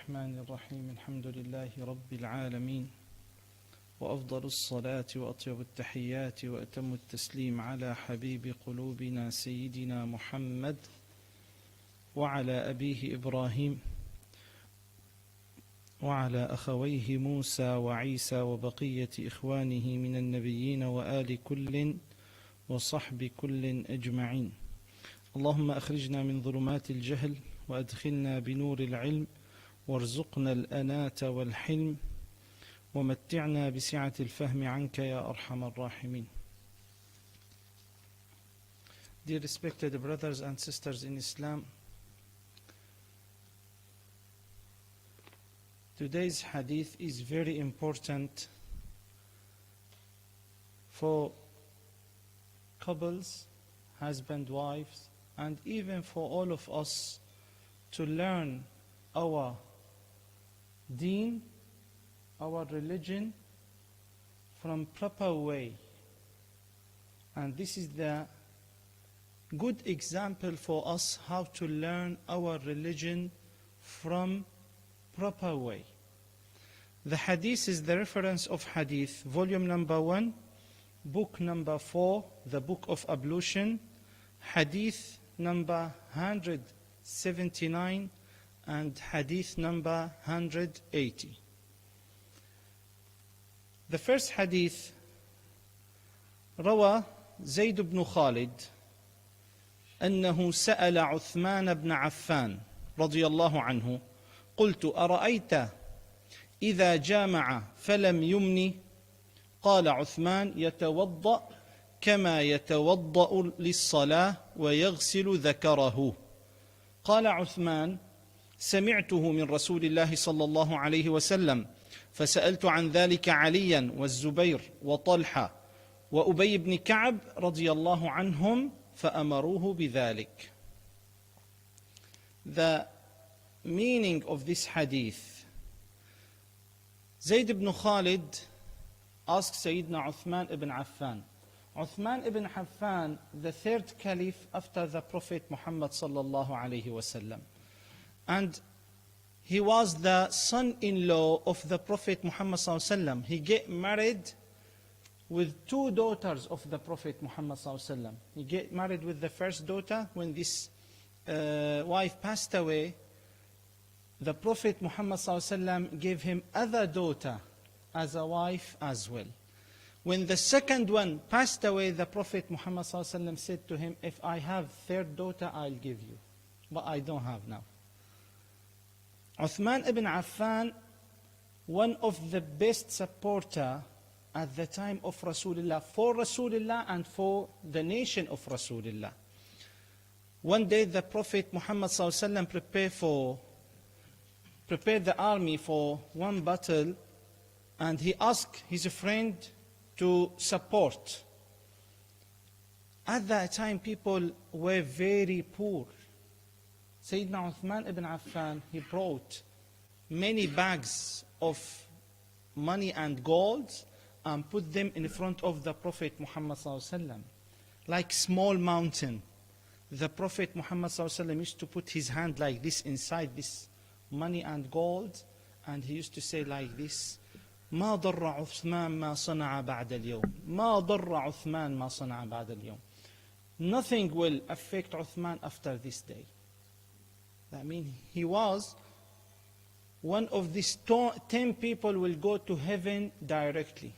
الرحمن الرحيم الحمد لله رب العالمين وأفضل الصلاة وأطيب التحيات وأتم التسليم على حبيب قلوبنا سيدنا محمد وعلى أبيه إبراهيم وعلى أخويه موسى وعيسى وبقية إخوانه من النبيين وآل كل وصحب كل أجمعين. اللهم أخرجنا من ظلمات الجهل وأدخلنا بنور العلم وارزقنا الأناة والحلم ومتعنا بسعة الفهم عنك يا أرحم الراحمين. Dear respected brothers and sisters in Islam, today's hadith is very important for couples, husband, wives, and even for all of us to learn our deen, our religion from proper way. And this is the good example for us how to learn our religion from proper way. The hadith is the reference of hadith, volume number 1, book number 4, the book of ablution, hadith number 179 and hadith number 180. The first hadith, روى زيد بن خالد أنه سأل عثمان بن عفان رضي الله عنه قلت أرأيت إذا جامع فلم يمني قال عثمان يتوضأ كما يتوضأ للصلاة ويغسل ذكره. قال عثمان سمعته من رسول الله صلى الله عليه وسلم فسألت عن ذلك عليا والزبير وطلحة وأبي بن كعب رضي الله عنهم فأمروه بذلك. The meaning of this hadith, Zayd ibn Khalid asked Sayyidina Uthman ibn Affan. Uthman ibn Affan, the third caliph after the Prophet Muhammad sallallahu alayhi wasallam. And he was the son-in-law of the Prophet Muhammad sallallahu alayhi wasallam. He get married with two daughters of the Prophet Muhammad sallallahu alayhi wasallam. He get married with the first daughter. When this wife passed away, the Prophet Muhammad sallallahu alayhi wasallam gave him other daughter as a wife as well. When the second one passed away, the Prophet Muhammad sallallahu alaihi wasallam said to him, if I have third daughter, I'll give you. But I don't have now. Uthman ibn Affan, one of the best supporter at the time of Rasulullah, for Rasulullah and for the nation of Rasulullah. One day the Prophet Muhammad sallallahu alaihi wasallam prepared the army for one battle, and he asked his friend to support. At that time, people were very poor. Sayyidina Uthman ibn Affan, he brought many bags of money and gold and put them in front of the Prophet Muhammad sallallahu alaihi wasallam, like small mountain. The Prophet Muhammad sallallahu alaihi wasallam used to put his hand like this inside this money and gold, and he used to say like this, ما ضر عثمان ما صنع بعد اليوم ما ضر عثمان ما صنع بعد اليوم. Nothing will affect Uthman after this day. That means he was one of these 10 people will go to heaven directly.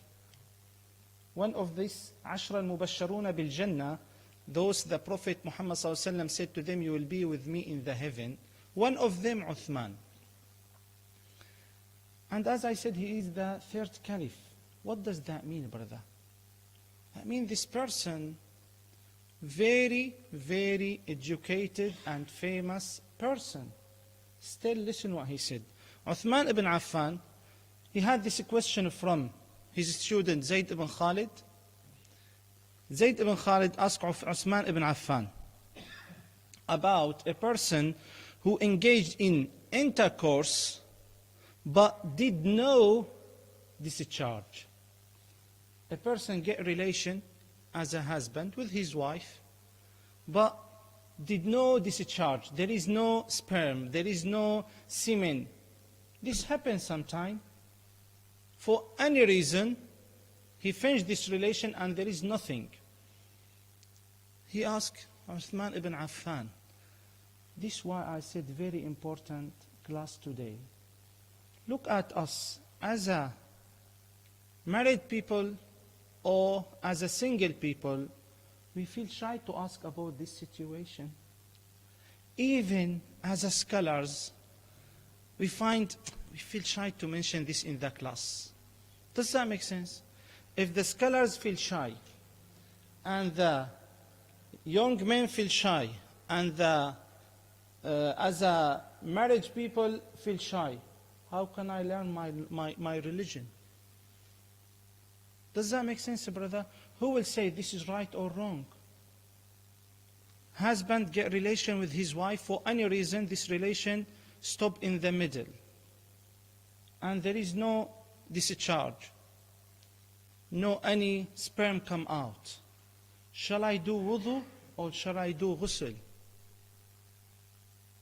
One of these عشر المبشرون بالجنة, those the Prophet Muhammad صلى الله عليه وسلم said to them, you will be with me in the heaven. One of them, Uthman. And as I said, he is the third caliph. What does that mean, brother? That means this person, very, very educated and famous person. Still listen what he said. Uthman ibn Affan, he had this question from his student Zayd ibn Khalid. Zayd ibn Khalid asked Uthman ibn Affan about a person who engaged in intercourse but did no discharge. A person get relation as a husband with his wife, but did no discharge. There is no sperm, there is no semen This happens sometime. For any reason, he finished this relation and there is nothing. He asked Uthman ibn Affan. This is why I said very important class today. Look at us as a married people or as a single people, we feel shy to ask about this situation. Even as a scholars, we feel shy to mention this in the class. Does that make sense? If the scholars feel shy, and the young men feel shy, and as a marriage people feel shy, how can I learn my religion? Does that make sense, brother? Who will say this is right or wrong? Husband get relation with his wife, for any reason this relation stop in the middle, and there is no discharge, no any sperm come out. Shall I do wudu or shall I do ghusl?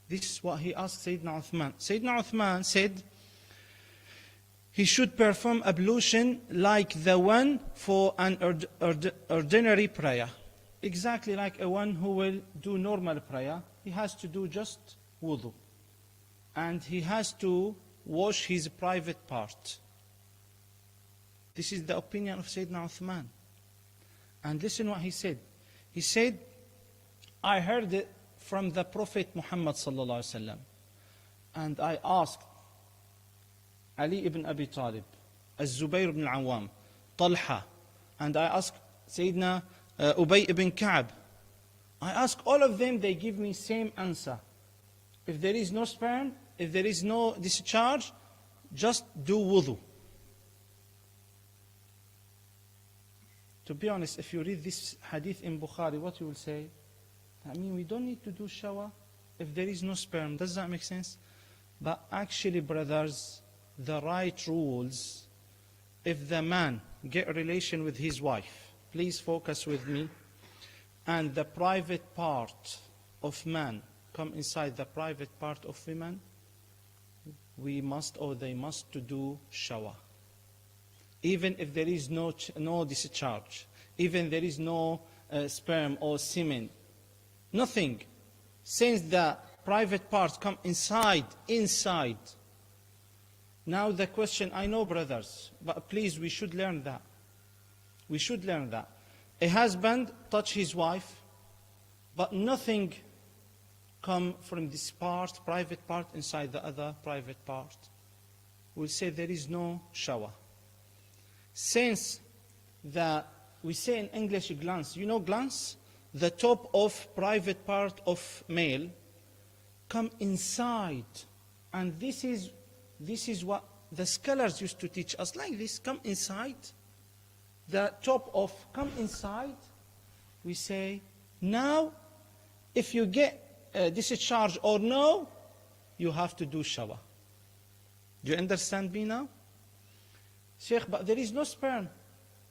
This is what he asked Sayyidina Uthman. Sayyidina Uthman said he should perform ablution like the one for an ordinary prayer. Exactly like a one who will do normal prayer. He has to do just wudu. And he has to wash his private part. This is the opinion of Sayyidina Uthman. And listen what he said. He said, I heard it from the Prophet Muhammad sallallahu alaihi wasallam, and I asked Ali ibn Abi Talib, Zoubaa ibn al-Awwam, Talha, and I asked Sayyidina Ubay ibn Ka'b. I asked all of them, they give me same answer. If there is no sperm, if there is no discharge, just do wudu. To be honest, if you read this hadith in Bukhari, what you will say? I mean, we don't need to do shower if there is no sperm. Does that make sense? But actually, brothers, the right rules, if the man get a relation with his wife, please focus with me, and the private part of man come inside the private part of women, we must or they must to do shower. Even if there is no discharge, even there is no sperm or semen, nothing. Since the private parts come inside. Now the question, I know brothers, but please we should learn that. We should learn that. A husband touch his wife, but nothing come from this part, private part, inside the other private part. We'll say there is no shower. Since we say in English glance, you know glance? The top of private part of male come inside. And this is what the scholars used to teach us, like this, come inside. The top of come inside, we say, now, if you get discharge or no, you have to do shower. Do you understand me now? Shaykh, but there is no sperm.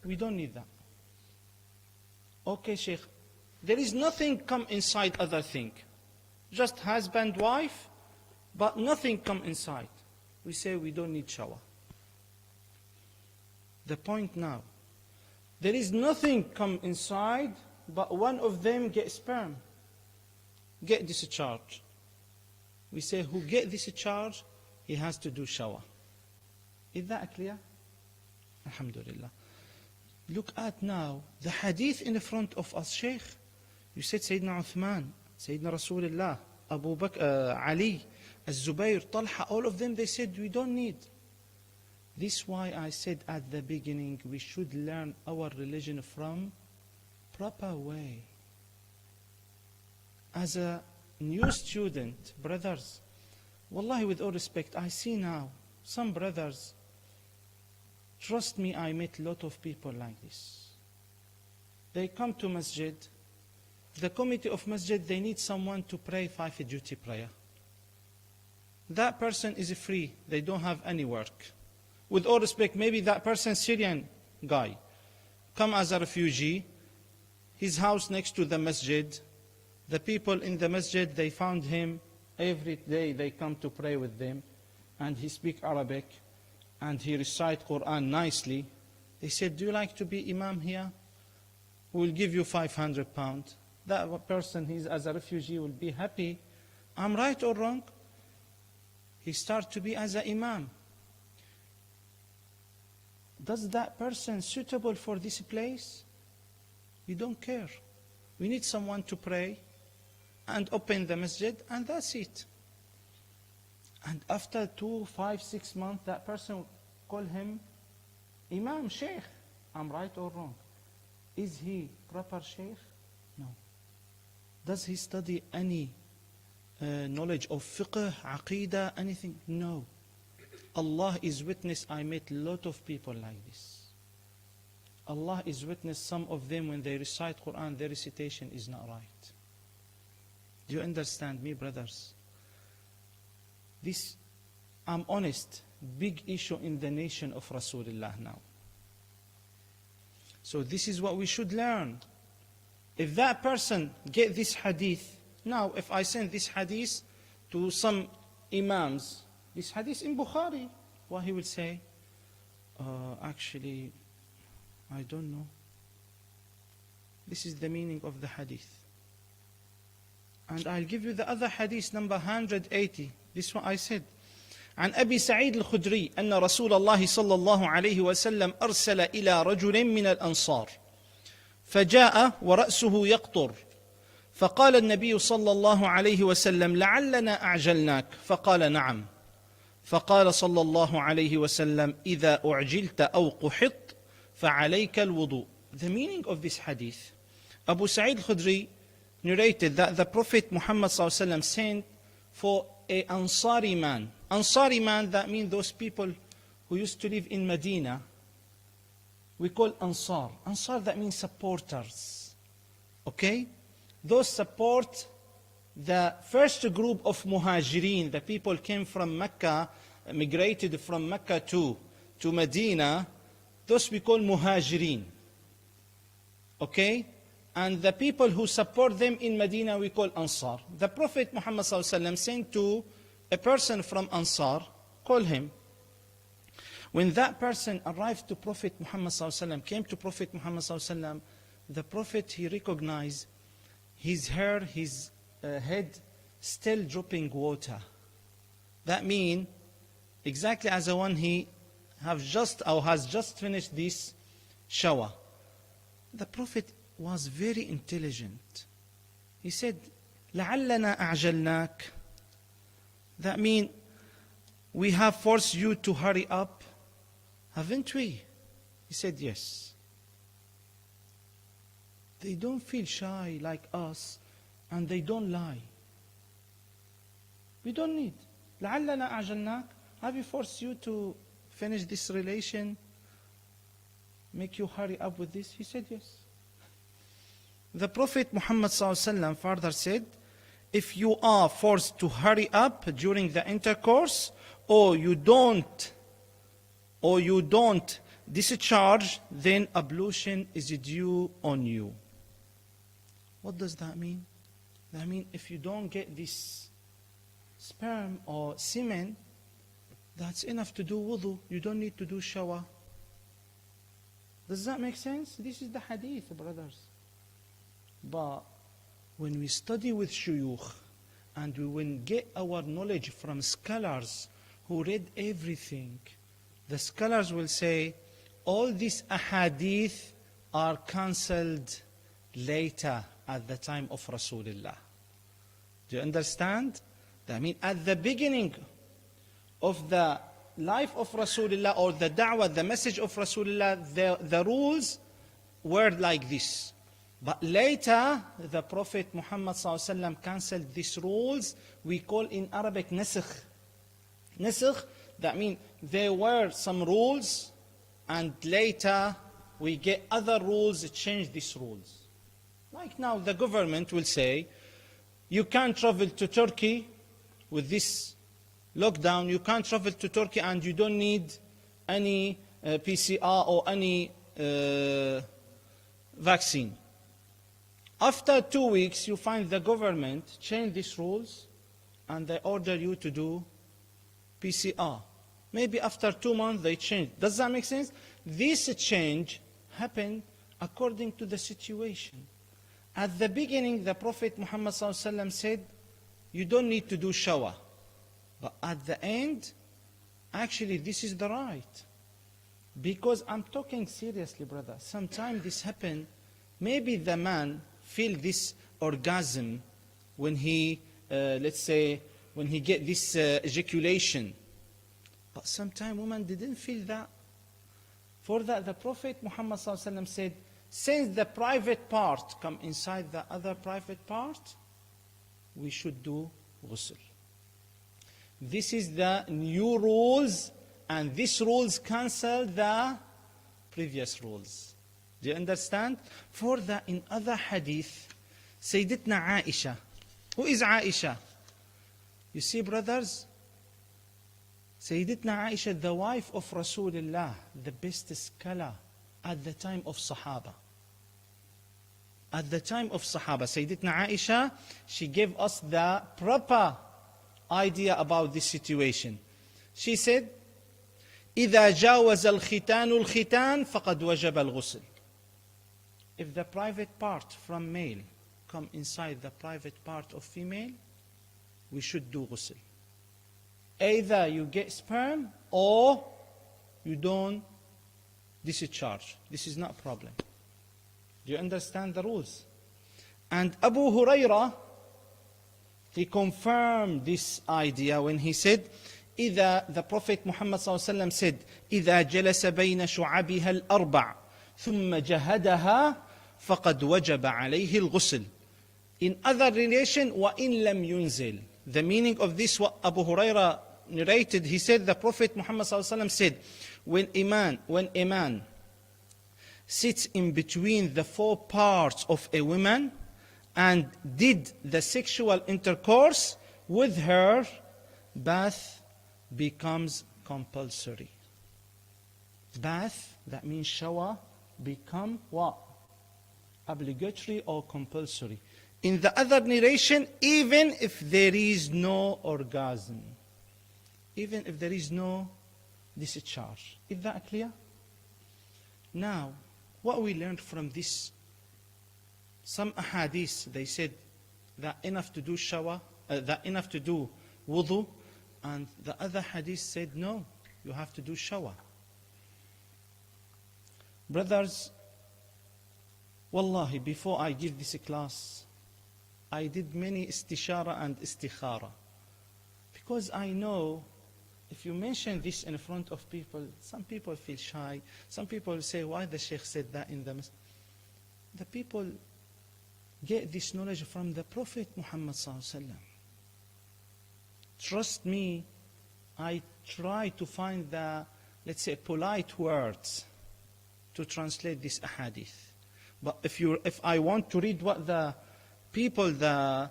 We don't need that. Okay, Shaykh. There is nothing come inside other thing. Just husband, wife, but nothing come inside. We say we don't need shower. The point now, there is nothing come inside, but one of them get sperm, get discharge. We say who get discharge, he has to do shower. Is that clear? Alhamdulillah. Look at now the hadith in front of us, Shaykh. You said Sayyidina Uthman, Sayyidina Rasulullah, Abu Bakr, Ali, Zoubaa, Talha, all of them, they said we don't need. This is why I said at the beginning, we should learn our religion from proper way. As a new student, brothers, wallahi with all respect, I see now some brothers, trust me, I met a lot of people like this. They come to masjid, the committee of masjid, they need someone to pray 5 duty prayer. That person is free, they don't have any work. With all respect, maybe that person, Syrian guy, come as a refugee, his house next to the masjid, the people in the masjid, they found him, every day they come to pray with them, and he speak Arabic, and he recite Quran nicely. They said, do you like to be imam here? We'll give you 500 pounds. That person, he's as a refugee, will be happy. I'm right or wrong? He start to be as an imam. Does that person suitable for this place? We don't care. We need someone to pray and open the masjid, and that's it. And after 2, 5, 6 months, that person call him Imam, Shaykh. I'm right or wrong? Is he proper Shaykh? No. Does he study any knowledge of fiqh, aqidah, anything? No. Allah is witness, I met a lot of people like this. Allah is witness, some of them when they recite Quran, their recitation is not right. Do you understand me, brothers? This, I'm honest, big issue in the nation of Rasulullah now. So this is what we should learn. If that person get this hadith, now if I send this hadith to some imams, this hadith in Bukhari, what he will say? Actually, I don't know. This is the meaning of the hadith. And I'll give you the other hadith, number 180. This one I said. عن أبي سعيد الخدري أن رسول الله صلى الله عليه وسلم أرسل إلى رجل من الأنصار فجاء ورأسه يقطر فقال النبي صلى الله عليه وسلم لعلنا أعجلناك فقال نعم فقال صلى الله عليه وسلم إذا أعجلت أو قحط فعليك الوضوء. The meaning of this hadith, Abu Sa'id al-Khudri narrated that the Prophet Muhammad ﷺ sent for an Ansari man. Ansari man, that means those people who used to live in Medina. We call Ansar. Ansar, that means supporters. Okay? Those support the first group of Muhajirin. The people came from Mecca, migrated from Mecca to Medina. Those we call Muhajirin. Okay? And the people who support them in Medina we call Ansar. The Prophet Muhammad ﷺ sent to a person from Ansar, call him. When that person arrived to Prophet Muhammad ﷺ, came to Prophet Muhammad ﷺ, the Prophet, he recognized his hair, his head still dropping water. That means exactly as the one he has just finished this shower. The Prophet was very intelligent. He said, لَعَلَّنَا أَعْجَلْنَاكَ. That means we have forced you to hurry up, haven't we? He said, yes. They don't feel shy like us, and they don't lie. We don't need. لَعَلَّنَا أَعْجَلْنَاكَ. Have you forced you to finish this relation? Make you hurry up with this? He said, yes. The Prophet Muhammad ﷺ further said, if you are forced to hurry up during the intercourse, or you don't discharge, then ablution is due on you. What does that mean? That means if you don't get this sperm or semen, that's enough to do wudu. You don't need to do shower. Does that make sense? This is the hadith, brothers. But when we study with shuyukh, and we will get our knowledge from scholars who read everything, the scholars will say, all these ahadith are cancelled later at the time of Rasulullah. Do you understand? I mean, at the beginning of the life of Rasulullah, or the da'wah, the message of Rasulullah, the rules were like this. But later, the Prophet Muhammad ﷺ cancelled these rules. We call in Arabic nasakh. Nasakh, that means there were some rules, and later we get other rules, change these rules. Like now, the government will say, you can't travel to Turkey with this lockdown. You can't travel to Turkey and you don't need any PCR or any vaccine. After 2 weeks, you find the government change these rules and they order you to do PCR. Maybe after 2 months they change. Does that make sense? This change happened according to the situation. At the beginning, the Prophet Muhammad ﷺ said, you don't need to do shower. But at the end, actually this is the right. Because I'm talking seriously, brother. Sometimes this happens. Maybe the man feel this orgasm when he, let's say, when he get this ejaculation. But sometimes women didn't feel that. For that, the Prophet Muhammad ﷺ said, since the private part come inside the other private part, we should do ghusl. This is the new rules, and these rules cancel the previous rules. Do you understand? For that, in other hadith, Sayyidatna Aisha. Who is Aisha? You see, brothers, Sayyidatna Aisha, the wife of Rasulullah, the best scholar at the time of Sahaba. At the time of Sahaba, Sayyidatna Aisha, she gave us the proper idea about this situation. She said, إِذَا جَاوَزَ الْخِتَانُ الْخِتَانِ فَقَدْ وَجَبَ الْغُسْلِ. If the private part from male come inside the private part of female, we should do ghusl. Either you get sperm or you don't discharge. This is not a problem. Do you understand the rules? And Abu Hurairah, he confirmed this idea when he said, the Prophet Muhammad ﷺ said, إِذَا جَلَسَ بَيْنَ شُعَبِهَا الْأَرْبَعِ ثُمَّ جَهَدَهَا فَقَدْ وَجَبَ عَلَيْهِ الْغُسْلِ. In other relation, وَإِن لَمْ يُنزِلْ. The meaning of this, what Abu Hurairah narrated, he said, the Prophet Muhammad ﷺ said, when a man sits in between the 4 parts of a woman and did the sexual intercourse with her, bath becomes compulsory. Bath, that means shower, become what? Obligatory or compulsory. In the other narration, even if there is no orgasm, even if there is no discharge. Is that clear? Now, what we learned from this, some ahadith, they said that enough to do shower, that enough to do wudu, and the other hadith said no, you have to do shower. Brothers, wallahi, before I give this class, I did many istishara and istikhara. Because I know, if you mention this in front of people, some people feel shy. Some people say, why the Shaykh said that in the masjid? The people get this knowledge from the Prophet Muhammad ﷺ. Trust me, I try to find the, let's say, polite words to translate this ahadith. But if I want to read what the people, the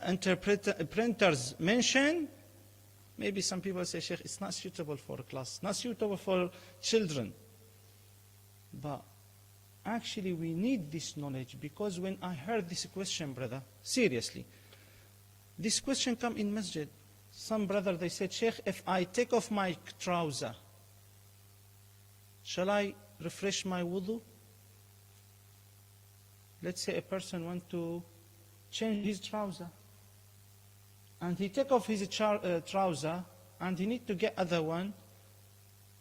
interpreters mention, maybe some people say, Shaykh, it's not suitable for a class, not suitable for children. But actually we need this knowledge, because when I heard this question, brother, seriously, this question come in masjid. Some brother, they said, Shaykh, if I take off my trouser, shall I refresh my wudu? Let's say a person want to change his trouser, and he take off his trouser, and he need to get other one.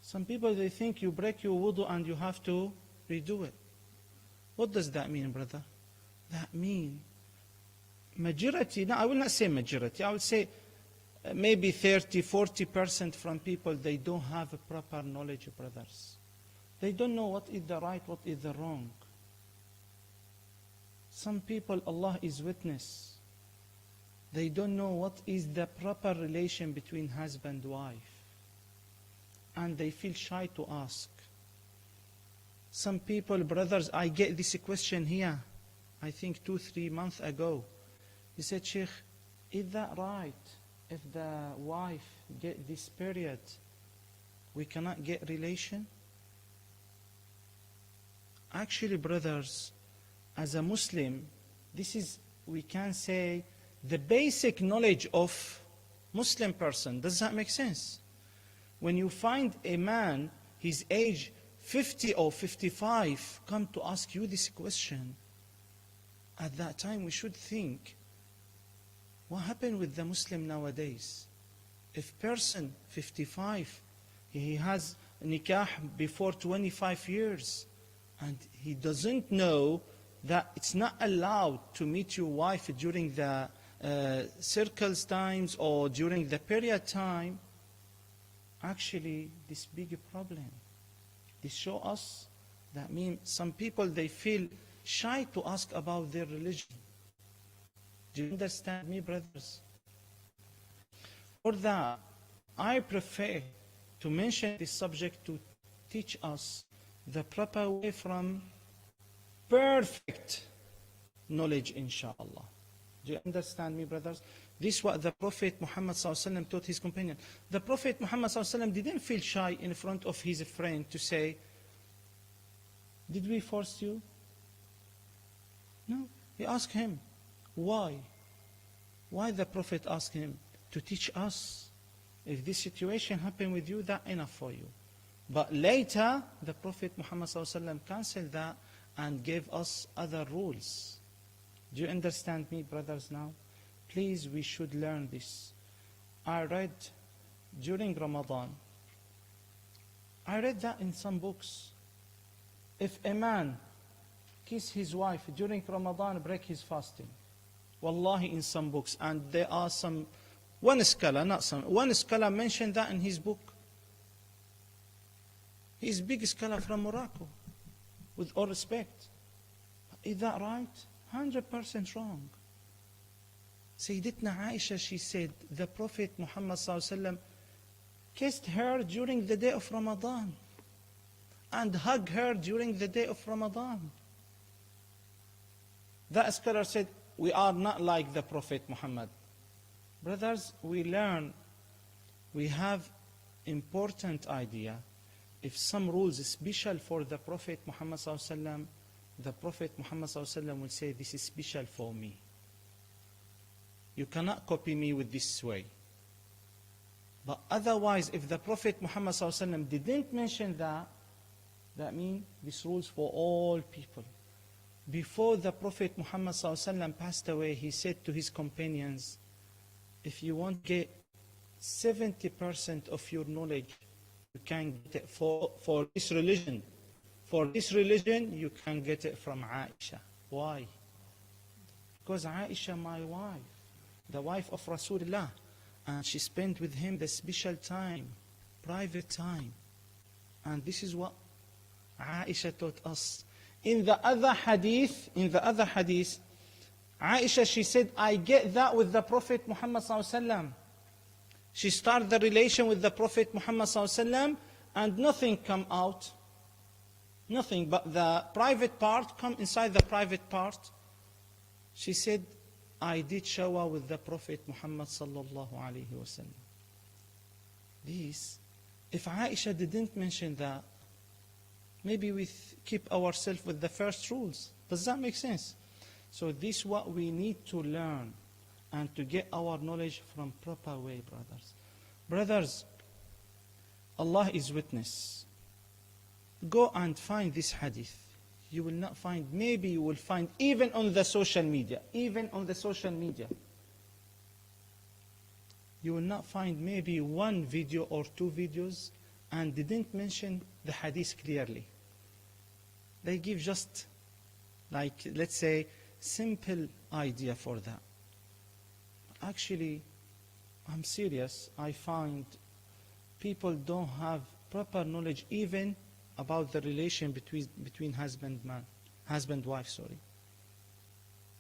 Some people, they think you break your wudu and you have to redo it. What does that mean, brother? That mean majority, no, I will not say majority, I will say maybe 30-40% from people, they don't have a proper knowledge, brothers. They don't know what is the right, what is the wrong. Some people, Allah is witness, they don't know what is the proper relation between husband and wife, and they feel shy to ask. Some people, brothers, I get this question here, I think 2-3 months ago. He said, Shaykh, is that right? If the wife get this period, we cannot get relation? Actually, brothers, as a Muslim, this is, we can say, the basic knowledge of Muslim person. Does that make sense? When you find a man, his age 50 or 55, come to ask you this question, at that time we should think, what happened with the Muslim nowadays? If person 55, he has nikah before 25 years, and he doesn't know that it's not allowed to meet your wife during the circles times or during the period time, actually this big problem. This show us that means some people, they feel shy to ask about their religion. Do you understand me, brothers? For that, I prefer to mention this subject to teach us the proper way from perfect knowledge, inshallah. Do you understand me, brothers? This is what the Prophet Muhammad ﷺ taught his companion. The Prophet Muhammad ﷺ didn't feel shy in front of his friend to say, did we force you? No. He asked him, why? Why the Prophet asked him? To teach us, if this situation happened with you, that's enough for you. But later, the Prophet Muhammad ﷺ canceled that and gave us other rules. Do you understand me, brothers, now? Please, we should learn this. I read during Ramadan, I read that in some books. If a man kiss his wife during Ramadan, break his fasting. Wallahi, in some books. And there are some, one scholar mentioned that in his book. He's a big scholar from Morocco, with all respect. Is that right? 100% wrong. Sayyidatna Aisha, she said, the Prophet Muhammad ﷺ kissed her during the day of Ramadan and hugged her during the day of Ramadan. That scholar said, we are not like the Prophet Muhammad. Brothers, we learn, we have important idea. If some rules is special for the Prophet Muhammad ﷺ, the Prophet Muhammad ﷺ will say, this is special for me. You cannot copy me with this way. But otherwise, if the Prophet Muhammad ﷺ didn't mention that, that means this rules for all people. Before the Prophet Muhammad ﷺ passed away, he said to his companions, if you want to get 70% of your knowledge, you can get it for this religion. For this religion, you can get it from Aisha. Why? Because Aisha, my wife, the wife of Rasulullah, and she spent with him the special time, private time. And this is what Aisha taught us. In the other hadith, Aisha, she said, I get that with the Prophet Muhammad ﷺ. She started the relation with the Prophet Muhammad ﷺ, and nothing come out. Nothing but the private part come inside the private part. She said, I did shawa with the Prophet Muhammad sallallahu alaihi wasallam. This, if Aisha didn't mention that, maybe we keep ourselves with the first rules. Does that make sense? So this is what we need to learn and to get our knowledge from proper way, brothers. Brothers, Allah is witness. Go and find this hadith. You will not find, maybe you will find even on the social media, you will not find maybe one video or two videos and didn't mention the hadith clearly. They give just, like, let's say, simple idea for that. Actually, I'm serious, I find people don't have proper knowledge even about the relation between husband-wife, sorry.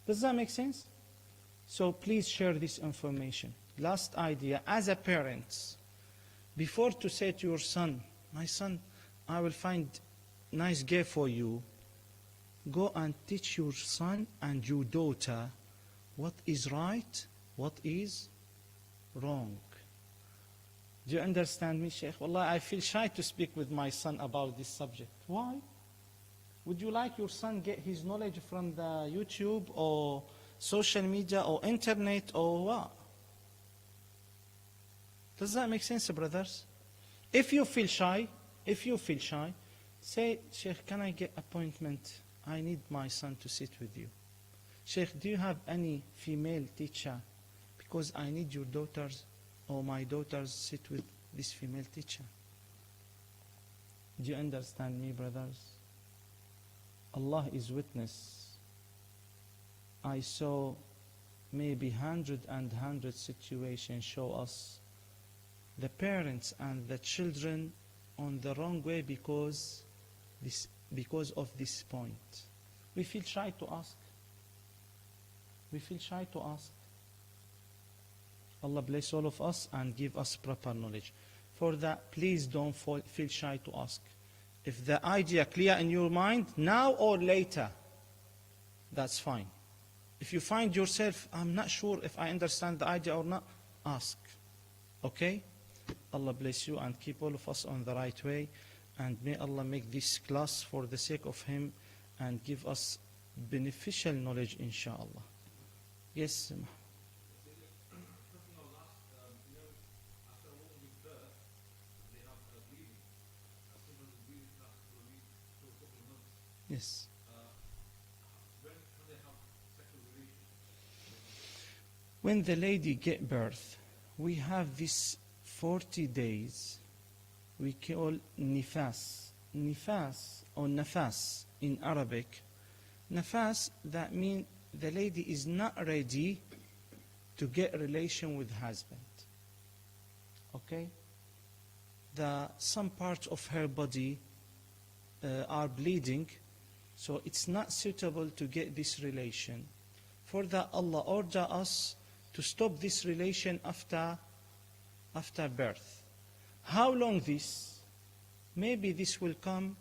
Does that make sense? So please share this information. Last idea, as a parent, before to say to your son, my son, I will find nice gift for you, go and teach your son and your daughter what is right, what is wrong. Do you understand me, Shaykh? Wallah, I feel shy to speak with my son about this subject. Why? Would you like your son get his knowledge from the YouTube or social media or internet or what? Does that make sense, brothers? If you feel shy, say, Shaykh, can I get appointment? I need my son to sit with you. Shaykh, do you have any female teacher? Because I need your daughters or my daughters sit with this female teacher. Do you understand me, brothers? Allah is witness. I saw maybe hundred situations show us the parents and the children on the wrong way because of this point. We feel shy to ask. Allah bless all of us and give us proper knowledge. For that, please don't feel shy to ask. If the idea clear in your mind, now or later, that's fine. If you find yourself, I'm not sure if I understand the idea or not, ask. Okay? Allah bless you and keep all of us on the right way. And may Allah make this class for the sake of Him and give us beneficial knowledge, inshallah. Yes, yes. When the lady get birth, we have this 40 days we call nifas. Nifas or nafas in Arabic. Nafas, that means the lady is not ready to get relation with husband. Okay? Some parts of her body are bleeding, so it's not suitable to get this relation. For that, Allah order us to stop this relation after birth. How long this? Maybe this will come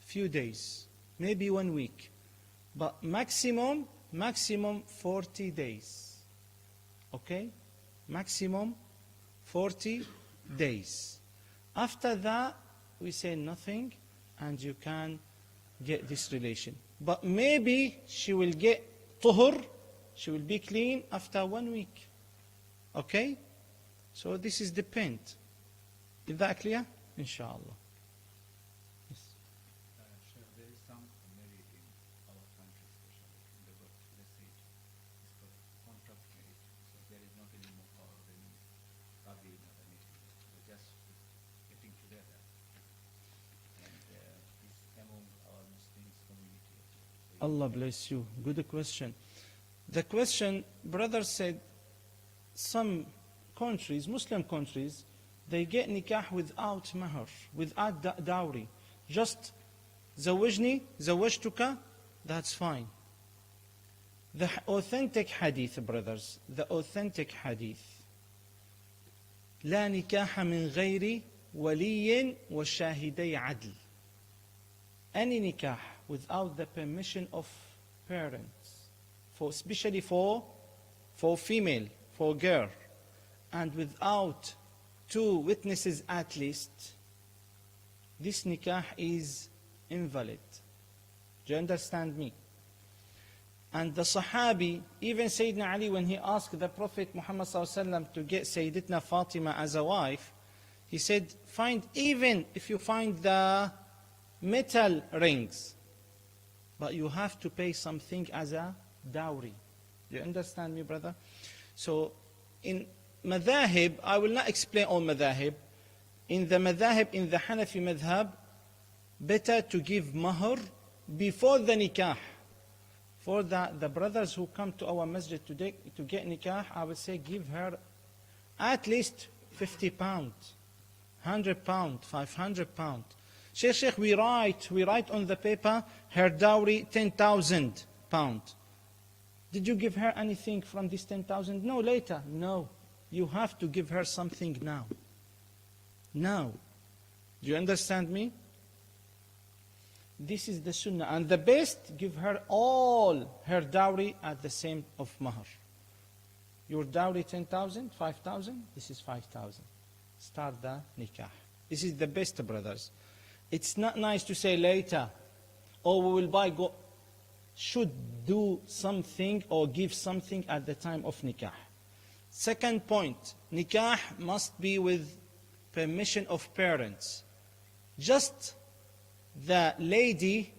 few days, maybe 1 week, but maximum 40 days. Okay? Maximum 40 days. After that, we say nothing, and you can get this relation. But maybe she will get tuhur, she will be clean after 1 week. Okay? So this is depend. Is that clear? Inshallah. Yes. Sure, there is some marriage in our country, especially in the world. Let's say it's called contract marriage. So there is not any more power than Fadi or anything. They're just getting together. And this among our Muslims community. So Allah bless you. Good question. The question, brother said, some countries, Muslim countries, they get nikah without mahar, without dowry. Just zawajni, zawajtuka, that's fine. The authentic hadith, brothers, the authentic hadith. لا نكاح من غير ولي وشاهدي عدل. Any nikah without the permission of parents, especially for female, for girl, and without 2 witnesses at least, this nikah is invalid. Do you understand me? And the Sahabi, even Sayyidina Ali, when he asked the Prophet Muhammad ﷺ to get Sayyidatna Fatima as a wife, he said, even if you find the metal rings, but you have to pay something as a dowry. Do you understand me, brother? So, in madhahib, I will not explain all madhahib. In the madhahib, in the Hanafi madhab, better to give mahar before the nikah. For the brothers who come to our masjid today to get nikah, I would say give her at least 50 pounds, 100 pounds, 500 pounds. Shaykh, we write on the paper, her dowry 10,000 pounds. Did you give her anything from this 10,000? No, later. No. You have to give her something now. Now. Do you understand me? This is the sunnah. And the best, give her all her dowry at the same of mahar. Your dowry 10,000, 5,000, this is 5,000. Start the nikah. This is the best, brothers. It's not nice to say later, oh, we will buy gold. Should do something or give something at the time of nikah. Second point, nikah must be with permission of parents. Just the lady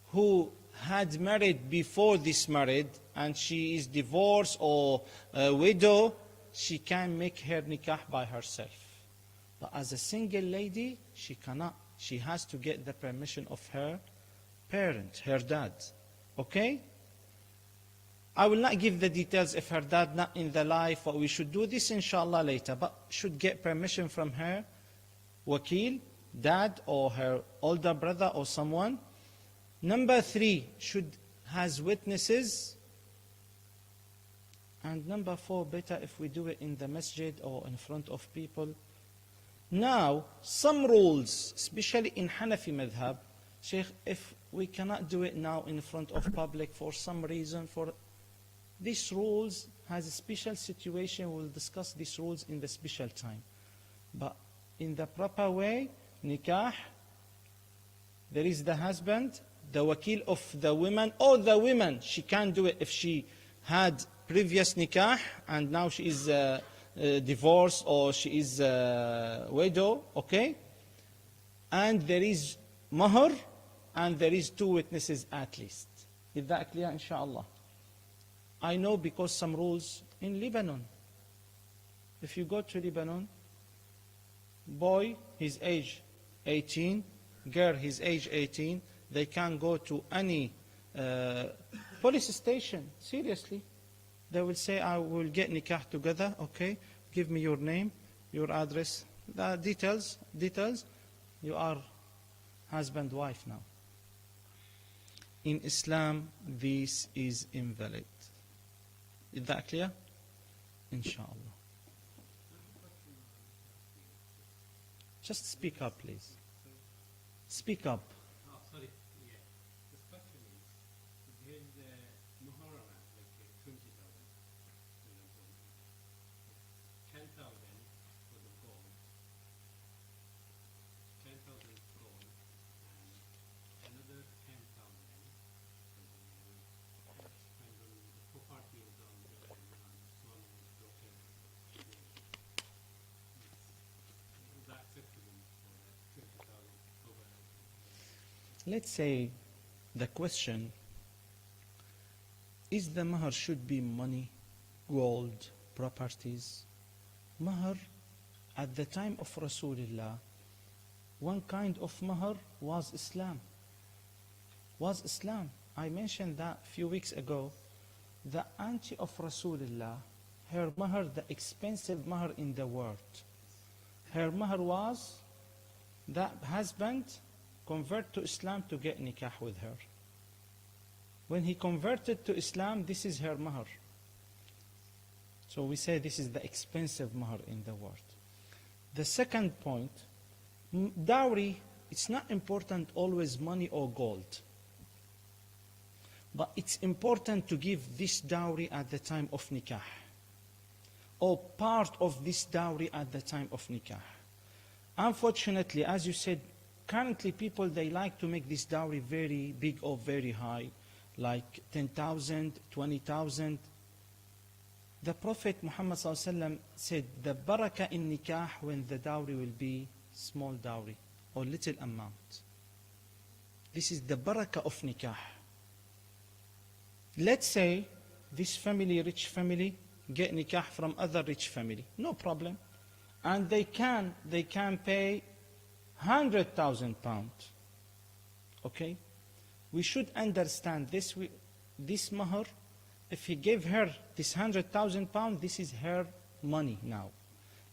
who had married before this marriage and she is divorced or a widow, she can make her nikah by herself. But as a single lady, she cannot. She has to get the permission of her parent, her dad. Okay? I will not give the details if her dad not in the life, but we should do this inshallah later. But should get permission from her wakil, dad or her older brother or someone. Number 3, has witnesses. And number 4, better if we do it in the masjid or in front of people. Now, some rules, especially in Hanafi madhab, Shaykh, if we cannot do it now in front of public for some reason, for these rules has a special situation, we'll discuss these rules in the special time. But in the proper way, nikah, there is the husband, the wakil of the woman, or the woman, she can do it if she had previous nikah and now she is divorced or she is widow, okay? And there is mahr and there is 2 witnesses at least. Is that clear, inshallah? I know because some rules in Lebanon. If you go to Lebanon, boy, his age 18, girl, his age 18, they can go to any police station, seriously. They will say, I will get nikah together, okay? Give me your name, your address, the details. You are husband, wife now. In Islam, this is invalid. Is that clear? Inshallah. Just speak up, please. Speak up. Oh, sorry. Yeah. The question is, there is a muharram, like 20,000, for example, 10,000 for the gold, 10,000 gold, and another 10,000 and on the property is on the small broken. Is that acceptable for 20,000 over? Let's say the question is the mahr should be money, gold, properties. Mahr at the time of Rasulullah, one kind of mahr was Islam. I mentioned that a few weeks ago. The auntie of Rasulullah, her mahr, the expensive mahr in the world. Her mahr was that husband convert to Islam to get nikah with her. When he converted to Islam, this is her mahr. So we say this is the expensive mahr in the world. The second point, dowry, it's not important always money or gold. But it's important to give this dowry at the time of nikah, or part of this dowry at the time of nikah. Unfortunately, as you said, currently people, they like to make this dowry very big or very high, like 10,000, 20,000. The Prophet Muhammad ﷺ said, the barakah in nikah when the dowry will be small dowry or little amount. This is the barakah of nikah. Let's say this family, rich family, get nikah from other rich family, no problem. And they can pay 100,000 pounds. Okay? We should understand this mahr, if he gave her this 100,000 pounds, this is her money now.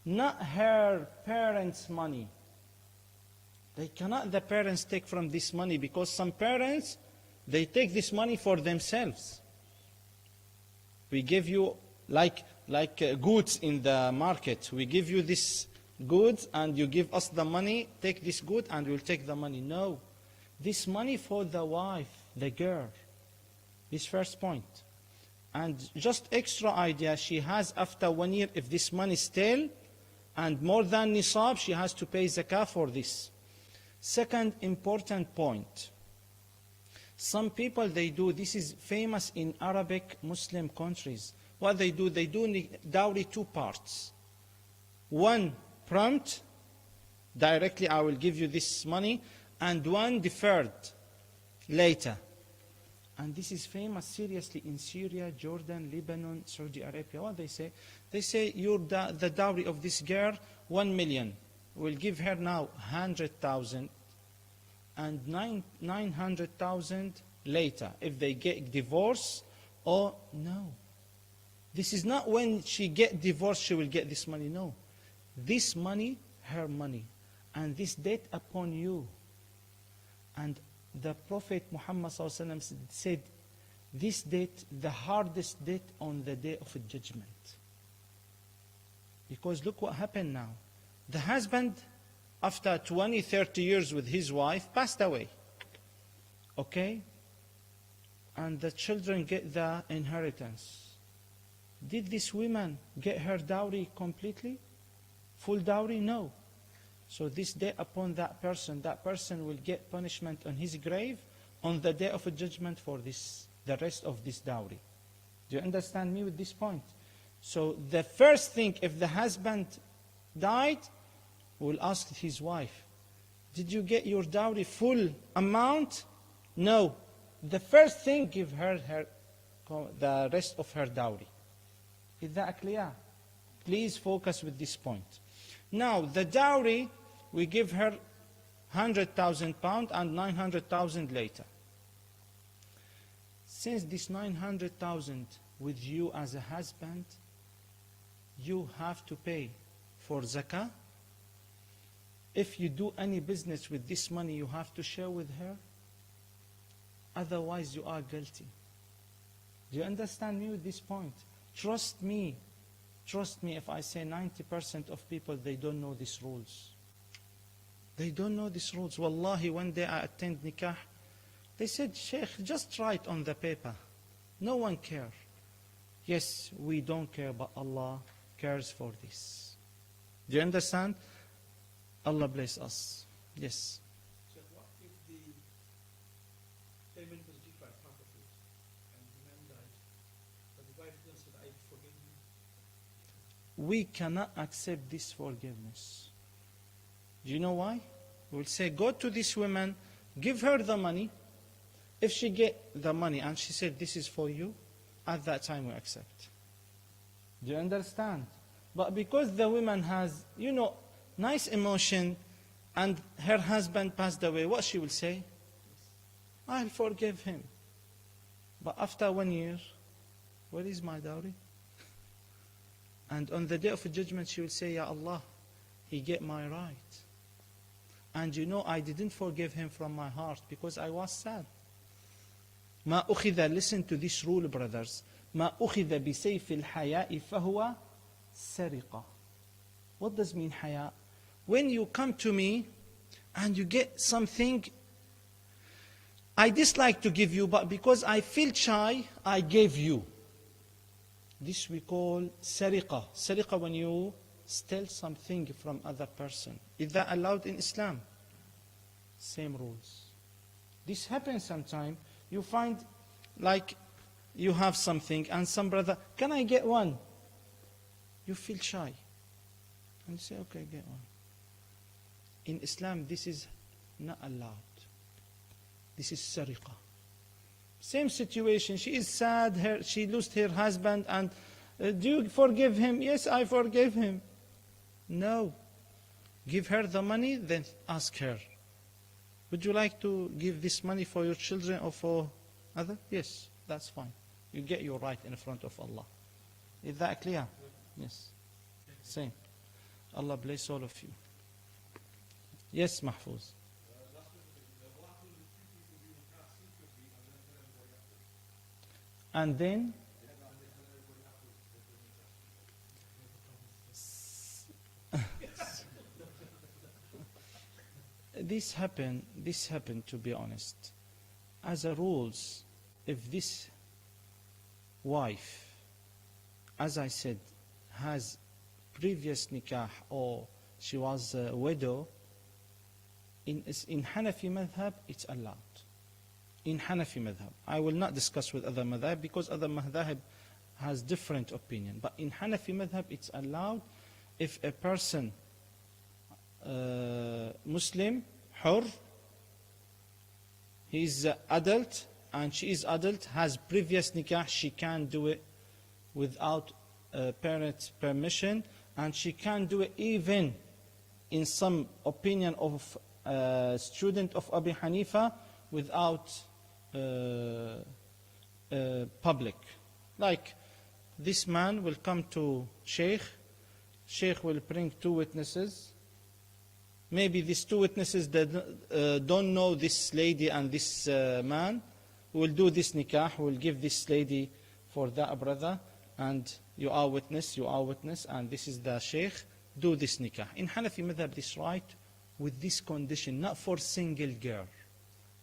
Not her parents' money. They cannot, the parents, take from this money, because some parents, they take this money for themselves. We give you like goods in the market. We give you this goods and you give us the money, take this good and we'll take the money. No. This money for the wife, the girl. This first point. And just extra idea, she has after 1 year, if this money still and more than nisab, she has to pay zakah for this. Second important point. Some people, they do, this is famous in Arabic Muslim countries. What they do dowry two parts. One prompt, directly I will give you this money, and one deferred, later. And this is famous seriously in Syria, Jordan, Lebanon, Saudi Arabia. What they say? They say the dowry of this girl, 1 million. We'll give her now 100,000 and 900,000 later if they get divorced or no. This is not when she get divorced she will get this money. No. This money, her money. And this debt upon you. And the Prophet Muhammad said, this debt, the hardest debt on the day of judgment. Because look what happened now. The husband, after 20, 30 years with his wife, passed away. Okay? And the children get the inheritance. Did this woman get her dowry completely? Full dowry? No. So this day upon that person will get punishment on his grave on the day of judgment for this, the rest of this dowry. Do you understand me with this point? So the first thing, if the husband died, will ask his wife, did you get your dowry full amount? No. The first thing, give her the rest of her dowry. Is that clear? Please focus with this point. Now, the dowry, we give her £100,000 and 900,000 later. Since this 900,000 with you as a husband, you have to pay for zakah. If you do any business with this money, you have to share with her. Otherwise, you are guilty. Do you understand me with this point? Trust me. Trust me if I say 90% of people, they don't know these rules. They don't know these rules. Wallahi, one day I attend nikah. They said, Shaykh, just write on the paper. No one cares. Yes, we don't care, but Allah cares for this. Do you understand? Allah bless us. Yes. So what if the payment was due by part of it and the man died, but the wife then said, I forgive you? We cannot accept this forgiveness. Do you know why? We'll say, go to this woman, give her the money. If she get the money and she said, this is for you, at that time we accept. Do you understand? But because the woman has, nice emotion, and her husband passed away, what she will say? I'll forgive him. But after 1 year, where is my dowry? And on the day of judgment, she will say, Ya Allah, he get my right. And I didn't forgive him from my heart because I was sad. ما أخذ, listen to this rule, brothers. ما أخذ بسيف الحياء فهو سرقة. What does mean haya? When you come to me and you get something I dislike to give you, but because I feel shy, I gave you. This we call sariqa. Sariqa, when you steal something from other person. Is that allowed in Islam? Same rules. This happens sometimes. You find like you have something and some brother, can I get one? You feel shy. And you say, okay, get one. In Islam, this is not allowed. This is sariqa. Same situation. She is sad. She lost her husband. And do you forgive him? Yes, I forgive him. No. Give her the money, then ask her. Would you like to give this money for your children or for other? Yes, that's fine. You get your right in front of Allah. Is that clear? Yes. Same. Allah bless all of you. Yes, Mahfouz. And then this happened to be honest. As a rules, if this wife, as I said, has previous nikah or she was a widow, in Hanafi madhab, it's allowed. In Hanafi madhab. I will not discuss with other madhab because other madhab has different opinion. But in Hanafi madhab, it's allowed if a person, Muslim, hur, he is adult and she is adult, has previous nikah, she can do it without parents' permission, and she can do it even in some opinion of student of Abu Hanifa without public. Like this man will come to Shaykh, Shaykh will bring 2 witnesses. Maybe these 2 witnesses don't know this lady and this man. Will do this nikah, will give this lady for that brother, and you are witness, and this is the Shaykh, do this nikah. In Hanafi madhab, this right with this condition, not for single girl.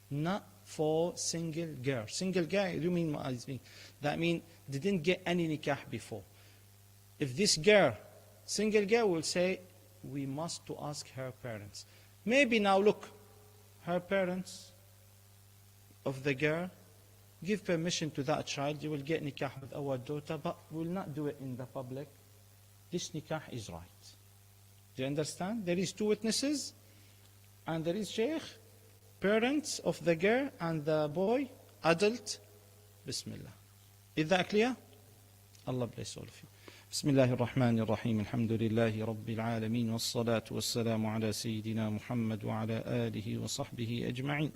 Not for single girl. Single girl, you mean what I mean? That means they didn't get any nikah before. If this girl, single girl, will say, we must to ask her parents. Maybe now look, her parents of the girl give permission to that child, you will get nikah with our daughter, but we will not do it in the public. This nikah is right. Do you understand? There is 2 witnesses, and there is Shaykh, parents of the girl and the boy, adult. Bismillah. Is that clear? Allah bless all of you. بسم الله الرحمن الرحيم الحمد لله رب العالمين والصلاة والسلام على سيدنا محمد وعلى آله وصحبه أجمعين.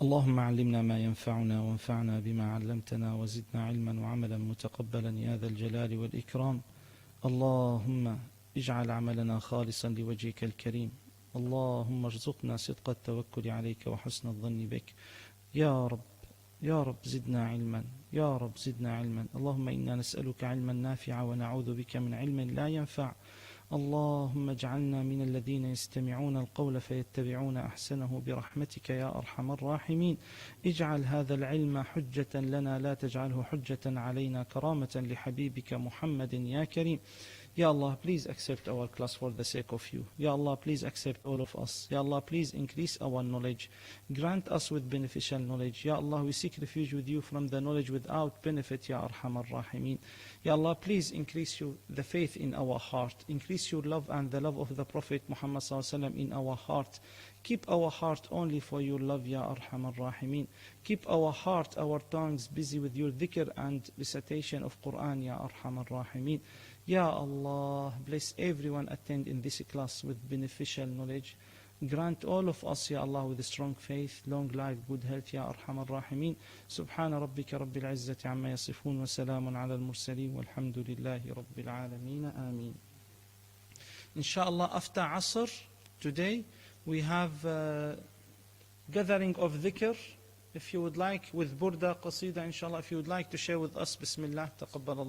اللهم علمنا ما ينفعنا وانفعنا بما علمتنا وزدنا علما وعملا متقبلا يا ذا الجلال والإكرام. اللهم اجعل عملنا خالصا لوجهك الكريم. اللهم ارزقنا صدق التوكل عليك وحسن الظن بك. يا رب يا رب زدنا علما، يا رب زدنا علما. اللهم إنا نسألك علما نافعا ونعوذ بك من علم لا ينفع. اللهم اجعلنا من الذين يستمعون القول فيتبعون أحسنه برحمتك يا أرحم الراحمين. اجعل هذا العلم حجة لنا لا تجعله حجة علينا كرامة لحبيبك محمد يا كريم. Ya Allah, please accept our class for the sake of you. Ya Allah, please accept all of us. Ya Allah, please increase our knowledge. Grant us with beneficial knowledge. Ya Allah, we seek refuge with you from the knowledge without benefit, Ya Arham Ar-Rahimin. Ya Allah, please increase the faith in our heart. Increase your love and the love of the Prophet Muhammad ﷺ in our heart. Keep our heart only for your love, Ya Arham Ar-Rahimin. Keep our heart, our tongues busy with your dhikr and recitation of Quran, Ya Arham Ar-Rahimin. Ya Allah, bless everyone attend in this class with beneficial knowledge. Grant all of us, Ya Allah, with a strong faith, long life, good health, Ya Arhamar Rahimin. Subhana rabbika rabbil izzati amma yasifun wa salamun ala al-mursaleen walhamdulillahi rabbil alameen. Ameen. Inshallah, after Asr, today, we have gathering of dhikr. If you would like, with burda, qasida, inshallah, if you would like to share with us, Bismillah, taqabbal Allah.